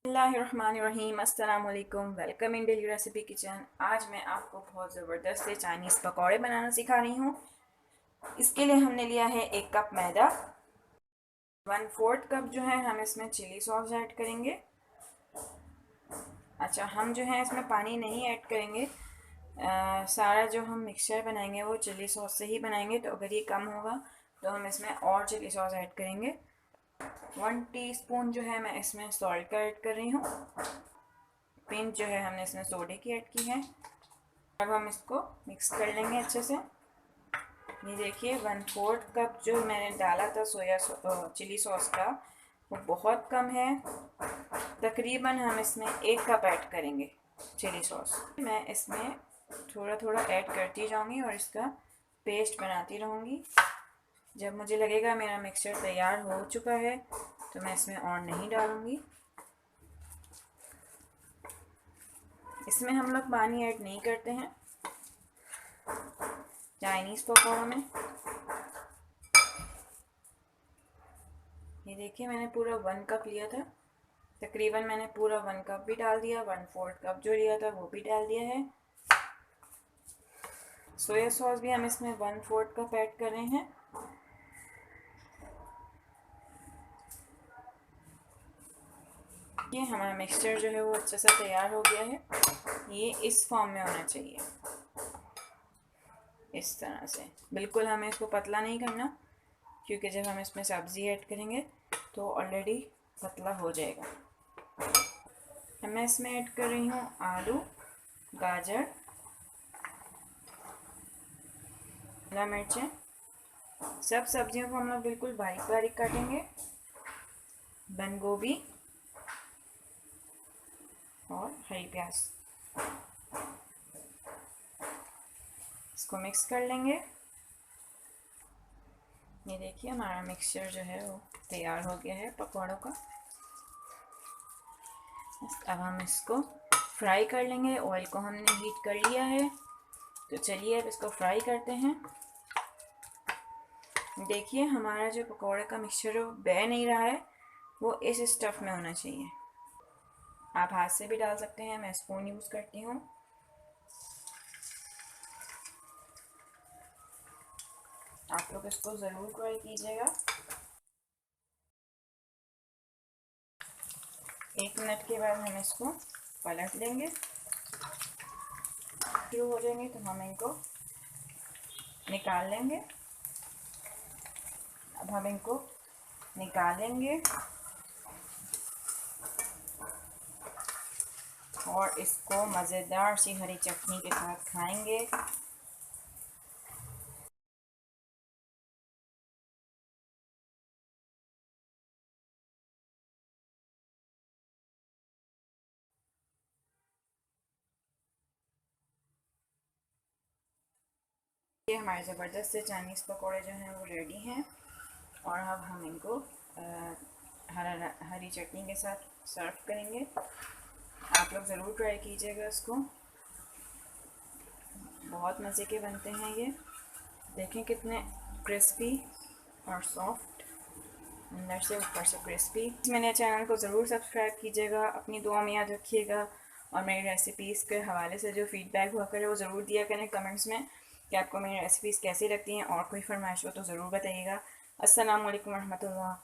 बिस्मिल्लाहिर्रहमानिर्रहीम। अस्सलाम वालेकुम। Welcome in daily recipe kitchen. आज मैं आपको बहुत ज़बरदस्त से चाइनीज़ पकौड़े बनाना सिखा रही हूँ। इसके लिए हमने लिया है 1 कप मैदा, 1/4 कप जो है हम इसमें चिली सॉस ऐड करेंगे। अच्छा, हम जो है इसमें पानी नहीं ऐड करेंगे। सारा जो हम मिक्सचर बनाएंगे वो चिली सॉस से ही बनाएंगे, तो अगर ये कम होगा तो हम इसमें और चिली सॉस ऐड करेंगे। 1 टीस्पून जो है मैं इसमें सॉल्ट का ऐड कर रही हूँ। पिंच जो है हमने इसमें सोडे की ऐड की है। अब हम इसको मिक्स कर लेंगे अच्छे से। ये देखिए 1/4 कप जो मैंने डाला था चिली सॉस का, वो बहुत कम है। तकरीबन हम इसमें 1 कप ऐड करेंगे चिली सॉस। मैं इसमें थोड़ा थोड़ा ऐड करती जाऊंगी और इसका पेस्ट बनाती रहूँगी। जब मुझे लगेगा मेरा मिक्सचर तैयार हो चुका है तो मैं इसमें और नहीं डालूँगी। इसमें हम लोग पानी ऐड नहीं करते हैं चाइनीज़ पकौड़ों में। ये देखिए मैंने पूरा 1 कप लिया था, तकरीबन मैंने पूरा 1 कप भी डाल दिया। 1/4 कप जो लिया था वो भी डाल दिया है। सोया सॉस भी हम इसमें 1/4 कप ऐड कर रहे हैं। ये हमारा मिक्सचर जो है वो अच्छे से तैयार हो गया है। ये इस फॉर्म में होना चाहिए, इस तरह से। बिल्कुल हमें इसको पतला नहीं करना, क्योंकि जब हम इसमें सब्ज़ी ऐड करेंगे तो ऑलरेडी पतला हो जाएगा। मैं इसमें ऐड कर रही हूँ आलू, गाजर, शिमला मिर्चें। सब सब्जियों को हम लोग बिल्कुल बारीक बारीक काटेंगे। बंद गोभी और हरी प्याज। इसको मिक्स कर लेंगे। ये देखिए हमारा मिक्सचर जो है वो तैयार हो गया है पकौड़ों का। अब हम इसको फ्राई कर लेंगे। ऑयल को हमने हीट कर लिया है, तो चलिए अब इसको फ्राई करते हैं। देखिए हमारा जो पकौड़े का मिक्सचर है वो बह नहीं रहा है, वो इस स्टफ़ में होना चाहिए। आप हाथ से भी डाल सकते हैं, मैं स्पून यूज़ करती हूँ। आप लोग इसको ज़रूर ट्राई कीजिएगा। 1 मिनट के बाद हम इसको पलट देंगे। शुरू हो जाएंगे तो हम इनको निकाल लेंगे। अब हम इनको निकालेंगे और इसको मज़ेदार सी हरी चटनी के साथ खाएंगे। ये हमारे ज़बरदस्त से चाइनीज़ पकौड़े जो हैं वो रेडी हैं, और अब हम इनको हरी चटनी के साथ सर्व करेंगे। आप लोग ज़रूर ट्राई कीजिएगा इसको, बहुत मज़े के बनते हैं ये। देखें कितने क्रिस्पी और सॉफ्ट, अंदर से ऊपर से क्रिस्पी। मेरे चैनल को ज़रूर सब्सक्राइब कीजिएगा, अपनी दुआ में याद रखिएगा, और मेरी रेसिपीज़ के हवाले से जो फ़ीडबैक हुआ करे वो ज़रूर दिया करें कमेंट्स में कि आपको मेरी रेसिपीज़ कैसी लगती हैं, और कोई फरमाइश हो तो ज़रूर बताइएगा। अस्सलाम वालेकुम रहमतुल्लाह।